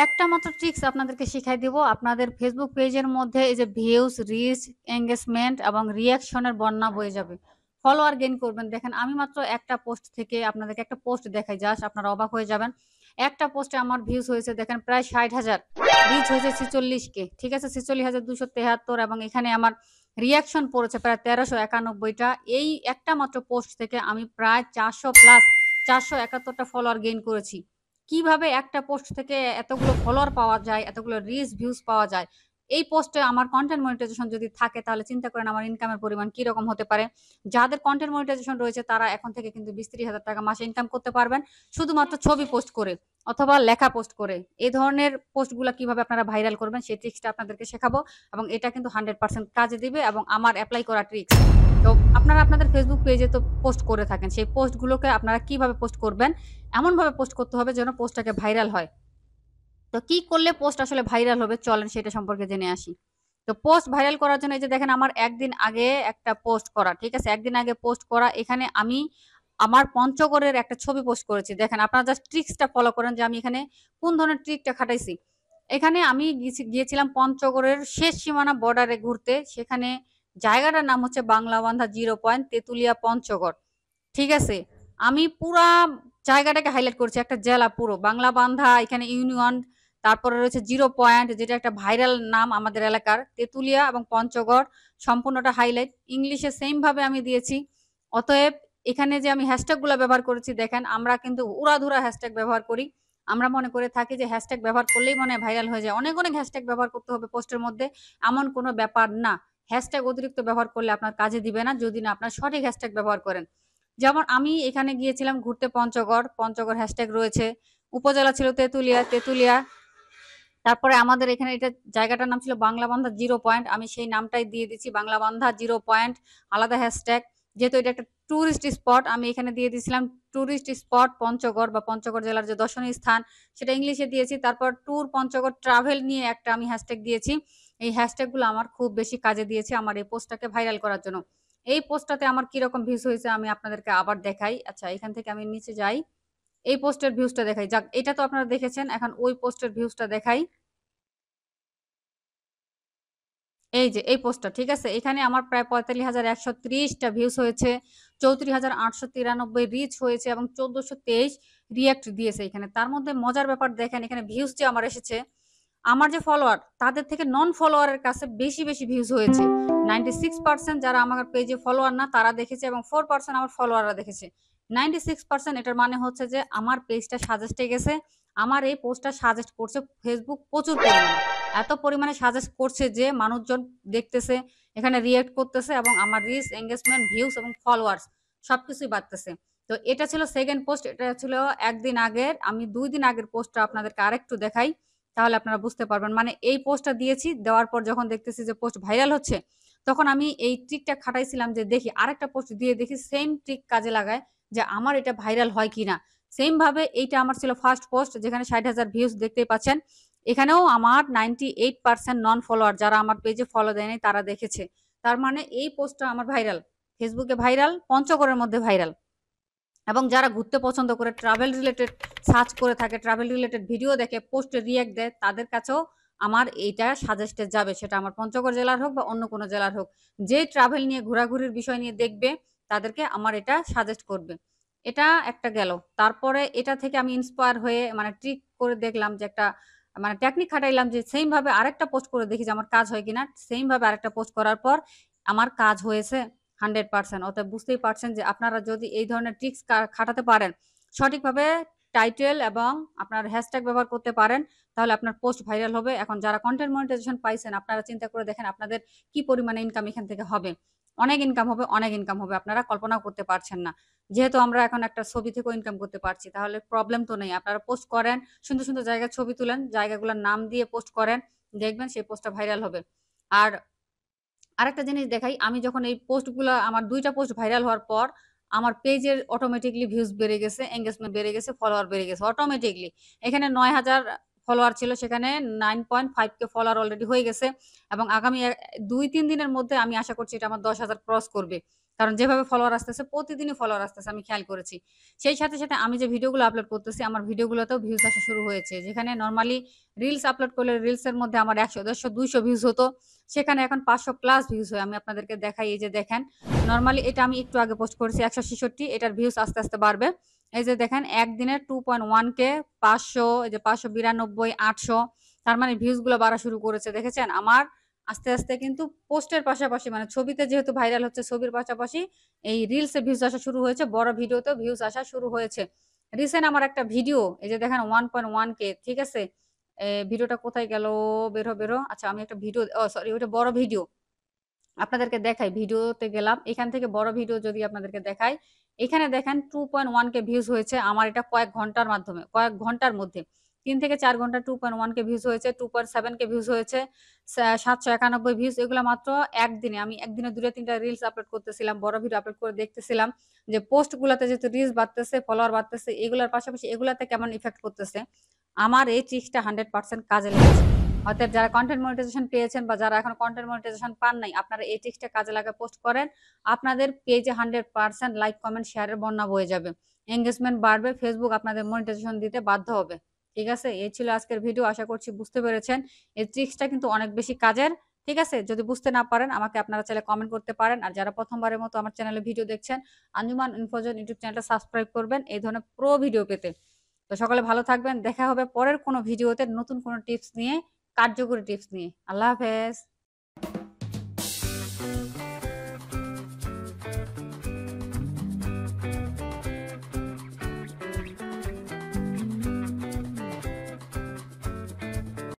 একটা মাত্র ট্রিক্স আপনাদেরকে শিখাই দিব। আপনাদের ফেসবুক পেজের মধ্যে এই যে ভিউজ, রিচ, এনগেজমেন্ট এবং রিঅ্যাকশনের বন্যা বয়ে যাবে। ফলোয়ার গেইন করবেন। দেখেন আমি মাত্র একটা পোস্ট থেকে আপনাদেরকে একটা পোস্ট দেখাই, জাস্ট আপনারা অবাক হয়ে যাবেন। একটা পোস্টে আমার ভিউজ হয়েছে দেখেন প্রায় ৬০,০০০, রিচ হয়েছে ৪৬K, ঠিক আছে? ৪৬,২৭৩ এবং এখানে আমার রিঅ্যাকশন পড়েছে প্রায় ১৩৯১টা। এই একটা মাত্র পোস্ট থেকে আমি প্রায় ৪০০ প্লাস ৪৭১টা ফলোয়ার গেইন করেছি। কিভাবে একটা পোস্ট থেকে এতগুলো ফলোয়ার পাওয়া যায়, এতগুলো রিচ, ভিউজ পাওয়া যায়? এই পোস্টে আমার কনটেন্ট মনিটাইজেশন যদি থাকে তাহলে চিন্তা করেন আমার ইনকামের পরিমাণ কিরকম হতে পারে। যাদের কনটেন্ট মনিটাইজেশন রয়েছে তারা এখন থেকে কিন্তু ২০-৩০ হাজার টাকা মাসে ইনকাম করতে পারবেন শুধুমাত্র ছবি পোস্ট করে অথবা লেখা পোস্ট করে। এই ধরনের পোস্টগুলা কিভাবে আপনারা ভাইরাল করবেন সেই ট্রিক্সটা আপনাদেরকে শেখাবো এবং এটা কিন্তু 100% কাজে দিবে এবং আমার এপ্লাই করা ট্রিক্স। তো আপনারা আপনাদের ফেসবুক পেজে তো পোস্ট করে থাকেন। সেই পোস্টগুলোকে আপনারা কিভাবে পোস্ট করবেন? এমনভাবে পোস্ট করতে হবে যেন পোস্টটাকে ভাইরাল হয়। তো কি করলে পোস্ট আসলে ভাইরাল হবে চলেন সেটা সম্পর্কে জেনে আসি। তো পোস্ট ভাইরাল করার জন্য এই যে দেখেন আমার একদিন আগে একটা পোস্ট করা, ঠিক আছে? একদিন আগে পোস্ট করা, এখানে আমি আমার পঞ্চগড়ের একটা ছবি পোস্ট করেছি। দেখেন আপনারা জাস্ট ট্রিক্সটা ফলো করেন যে আমি এখানে কোন ধরনের ট্রিকটা খাটাইছি। এখানে আমি গিয়েছিলাম পঞ্চগড়ের শেষ সীমানা বর্ডারে ঘুরতে। সেখানে জায়গাটার নাম হচ্ছে বাংলাবান্ধা জিরো পয়েন্ট তেঁতুলিয়া পঞ্চগড়। ঠিক আছে? আমি পুরা জায়গাটাকে হাইলাইট করছি। একটা জেলা পুরো। বাংলাবান্ধা, এখানে ইউনিয়ন, তারপরে রয়েছে জিরো পয়েন্ট যেটা একটা ভাইরাল নাম আমাদের এলাকার। তেঁতুলিয়া এবং পঞ্চগড় সম্পূর্ণটা হাইলাইট। ইংলিশে সেম ভাবে আমি দিয়েছি। অতএব এখানে যে আমি হ্যাশট্যাগ গুলা ব্যবহার করেছি দেখেন, আমরা কিন্তু উড়াধুরা হ্যাশট্যাগ ব্যবহার করি। আমরা মনে করে থাকি যে হ্যাশট্যাগ ব্যবহার করলেই মনে হয় ভাইরাল হয়ে যায়। অনেক, অনেক হ্যাশট্যাগ ব্যবহার করতে হবে পোস্টের মধ্যে। এমন কোনো ব্যাপার না। হ্যাশট্যাগ অতিরিক্ত ব্যবহার করলে আপনার কাজে দিবে না যদি না আপনার সঠিক হ্যাশট্যাগ ব্যবহার করেন। যেমন আমি এখানে গিয়েছিলাম ঘুরতে পঞ্চগড়, পঞ্চগড় হ্যাশট্যাগ রয়েছে। উপজেলা ছিল তেঁতুলিয়া, তেঁতুলিয়া। তারপরে আমাদের এখানে এটা জায়গাটার নাম ছিল বাংলাবান্ধা জিরো পয়েন্ট। আমি সেই নামটাই দিয়ে দিচ্ছি বাংলাবান্ধা জিরো পয়েন্ট, আলাদা হ্যাশট্যাগ। যেহেতু এটা একটা টুরিস্ট স্পট আমি এখানে দিয়ে দিয়েছিলাম টুরিস্ট স্পট পঞ্চগড় বা পঞ্চগড় জেলার যে দর্শনীয় স্থান সেটা ইংলিশে দিয়েছি। তারপর ট্যুর পঞ্চগড় ট্রাভেল নিয়ে একটা আমি হ্যাশট্যাগ দিয়েছি। এই হ্যাশট্যাগুলো আমার খুব বেশি কাজে দিয়েছে আমার এই পোস্টটাকে ভাইরাল করার জন্য। এই পোস্টটাতে আমার কিরকম ভিউজ হয়েছে আমি আপনাদেরকে আবার দেখাই। আচ্ছা এখান থেকে আমি নিচে যাই। এই পোস্টের ভিউজটা দেখাই। যাক এটা তো আপনারা দেখেছেন। এখন ওই পোস্টের ভিউজটা দেখাই। এই যে এই পোস্টটা, ঠিক আছে? এখানে আমার প্রায় ৪৫,১৩০ টা ভিউজ হয়েছে, ৩৪,৮৯৩ রিচ হয়েছে এবং ১৪২৩ রিঅ্যাক্ট দিয়েছে এখানে। তার মধ্যে মজার ব্যাপার দেখেন এখানে ভিউজ যে আমার এসেছে, আমার যে ফলোয়ার তাদের থেকে নন ফলোয়ারের কাছে বেশি, বেশি ভিউজ হয়েছে। 96% যারা আমার পেজে ফলোয়ার না তারা দেখেছে এবং 4% আমার ফলোয়াররা দেখেছে। 96% এটার মানে হচ্ছে যে আমার পেজটা সাজেস্টে গেছে। আমার এই পোস্টটা সাজেস্ট করছে ফেসবুক প্রচুর পরিমাণে। এত পরিমাণে সাজেস্ট করছে যে মানুষজন দেখতেছে, এখানে রিঅ্যাক্ট করতেছে এবং আমার রিচ, এনগেজমেন্ট, ভিউজ এবং ফলোয়ার্স সবকিছুই বাড়তেছে। তো এটা ছিল 2nd পোস্ট। এটা ছিল ১ দিন আগের। আমি ২ দিন আগের পোস্টটা আপনাদেরকে আরেকটু দেখাই। তাহলে আপনারা বুঝতে পারবেন। মানে এই পোস্টটা দিয়েছি, দেওয়ার পর যখন দেখতেছি যে পোস্ট ভাইরাল হচ্ছে, তখন আমি এই ট্রিকটা খাটাইছিলাম যে দেখি আরেকটা পোস্ট দিয়ে দেখি সেম ট্রিক কাজে লাগায় যে আমার এটা ভাইরাল হয় কিনা। সেম ভাবে এইটা আমার ছিল ফার্স্ট পোস্ট যেখানে ৬০,০০০ ভিউজ দেখতেই পাচ্ছেন। এখানেও আমার 98% নন ফলোয়ার যারা আমার পেজে ফলো দেয়নি তারা দেখেছে। তার মানে এই পোস্টটা আমার ভাইরাল। ফেসবুকে ভাইরাল, পঞ্চগড়ের মধ্যে ভাইরাল। এবং যারা ঘুরতে পছন্দ করে ট্রাভেল রিলেটেড সার্চ করে থাকে, ট্রাভেল রিলেটেড ভিডিও দেখে, পোস্টে রিঅ্যাক্ট দেয়, তাদের কাছেও আমার এইটা সাজেস্টেড যাবে। সেটা আমার পঞ্চগড় জেলার হোক বা অন্য কোনো জেলার হোক। যে ট্রাভেল নিয়ে ঘোরাঘুরির বিষয় নিয়ে দেখবে, তাদেরকে আমার এটা সাজেস্ট করবে। এটা একটা গেল। তারপরে এটা থেকে আমি ইন্সপায়ার হয়ে মানে ট্রিক করে দেখলাম যে একটা মানে টেকনিক খাটাইলাম যে সেইম ভাবে আরেকটা পোস্ট করে দেখি যে আমার কাজ হয় কিনা। সেইম ভাবে আরেকটা পোস্ট করার পর আমার কাজ হয়েছে 100%। অতএব বুঝতেই পারছেন যে আপনারা যদি এই ধরনের ট্রিক্স খাটাতে পারেন, সঠিকভাবে টাইটেল এবং আপনার হ্যাশট্যাগ ব্যবহার করতে পারেন, তাহলে আপনার পোস্ট ভাইরাল হবে। এখন যারা কনটেন্ট মনিটাইজেশন পাইছেন, আপনারা চিন্তা করে দেখেন আপনাদের কি পরিমাণে ইনকাম এখান থেকে হবে। অনেক ইনকাম হবে, অনেক ইনকাম হবে। আপনারা কল্পনাও করতে পারছেন না। যেহেতু আমরা এখন একটা ছবি থেকেও ইনকাম করতে পারছি, তাহলে প্রবলেম তো নেই। আপনারা পোস্ট করেন, সুন্দর, সুন্দর জায়গার ছবি তুলেন, জায়গাগুলোর নাম দিয়ে পোস্ট করেন, দেখবেন সেই পোস্টটা ভাইরাল হবে। আর আরেকটা জিনিস দেখাই, আমি যখন এই পোস্টগুলা আমার ২ টা পোস্ট ভাইরাল হওয়ার পর আমার পেজের অটোমেটিক্যালি ভিউজ বেড়ে গেছে, এনগেজমেন্ট বেড়ে গেছে, ফলোয়ার বেড়ে গেছে অটোমেটিক্যালি। এখানে ৯,০০০ ফলোয়ার ছিল, সেখানে 9.5K ফলোয়ার অলরেডি হয়ে গেছে এবং আগামী ২-৩ দিনের মধ্যে আমি আশা করছি এটা আমার ১০,০০০ ক্রস করবে। কারণ যেভাবে ফলোয়ার আসতেছে প্রতিদিনই ফলোয়ার আসতেছে আমি খেয়াল করেছি। সেই সাথে, সাথে আমি যে ভিডিওগুলো আপলোড করতেছি আমার ভিডিওগুলোতেও ভিউজ আসা শুরু হয়েছে। যেখানে নরমালি রিলস আপলোড করলে রিলসের মধ্যে আমার ১০০, ১৫০, ২০০ ভিউজ হতো। সেখানে এখন ৫০০ প্লাস ভিউজ হয়। আমি আপনাদেরকে দেখাই, এই যে দেখেন। নরমালি এটা আমি একটু আগে পোস্ট করেছি ১৬৬, এটার ভিউজ আস্তে, আস্তে বাড়বে। এই যে দেখেন একদিনে 2.1K, ৫০০, এই যে ৫৯২, ৮০০, তার মানে ভিউজ গুলো বাড়া শুরু করেছে। দেখেছেন? আমার আস্তে, আস্তে কিন্তু পোস্টের পাশাপাশি মানে ছবিতে যেহেতু ভাইরাল হচ্ছে, ছবির পাশাপাশি এই রিলসে ভিউজ আসা শুরু হয়েছে, বড় ভিডিওতেও ভিউজ আসা শুরু হয়েছে। রিসেন্ট আমার একটা ভিডিও, এই যে দেখেন 1.1K, ঠিক আছে? ভিডিওটা কোথায় গেল? বের হ। আচ্ছা, আমি একটা ভিডিও, সরি, ওইটা বড় ভিডিও। আপনাদেরকে দেখাই, ভিডিওতে গেলাম। এখান থেকে বড় ভিডিও যদি আপনাদেরকে দেখাই, এখানে দেখেন 2.1K ভিউজ হয়েছে আমার এটা কয়েক ঘন্টার মধ্যে। ৩ থেকে ৪ ঘন্টা 2.1K ভিউজ হয়েছে, 2.7K ভিউজ হয়েছে, ৭৯১ ভিউজ, এগুলা মাত্র একদিনে। আমি একদিনে ২ টা ৩ টা রিলস আপলোড করতেছিলাম, বড় ভিডিও আপলোড করে দেখতেছিলাম যে পোস্ট গুলাতে যেহেতু রিলস বাড়তেছে, ফলোয়ার বাড়তেছে, এগুলার পাশাপাশি এগুলাতে কেমন ইফেক্ট করতেছে। আমার এই ট্রিক্সটা 100% কাজে লেগেছে। অতএব যারা কনটেন্ট মনিটাইজেশন পেয়েছেন বা যারা এখন কনটেন্ট মনিটাইজেশন পান নাই, আপনারা এই ট্রিক্সটা কাজে লাগিয়ে পোস্ট করেন। আপনাদের পেজে 100% লাইক, কমেন্ট, শেয়ারের বন্যা বয়ে যাবে। এনগেজমেন্ট বাড়বে, ফেসবুক আপনাদের মনিটাইজেশন দিতে বাধ্য হবে। ঠিক আছে? এই ছিল আজকের ভিডিও। আশা করছি বুঝতে পেরেছেন। এই ট্রিক্সটা কিন্তু অনেক বেশি কাজের। ঠিক আছে? যদি বুঝতে না পারেন আমাকে আপনারা চাইলে কমেন্ট করতে পারেন। আর যারা প্রথমবারের মতো আমার চ্যানেলে ভিডিও দেখছেন, আঞ্জুমান ইনফোজন ইউটিউব চ্যানেলটা সাবস্ক্রাইব করবেন এই ধরনের প্রো ভিডিও পেতে। তো সকলে ভালো থাকবেন। দেখা হবে পরের কোনো ভিডিওতে নতুন কোনো টিপস নিয়ে, কার্যকরী টিপস নিয়ে। আল্লাহ হাফেজ।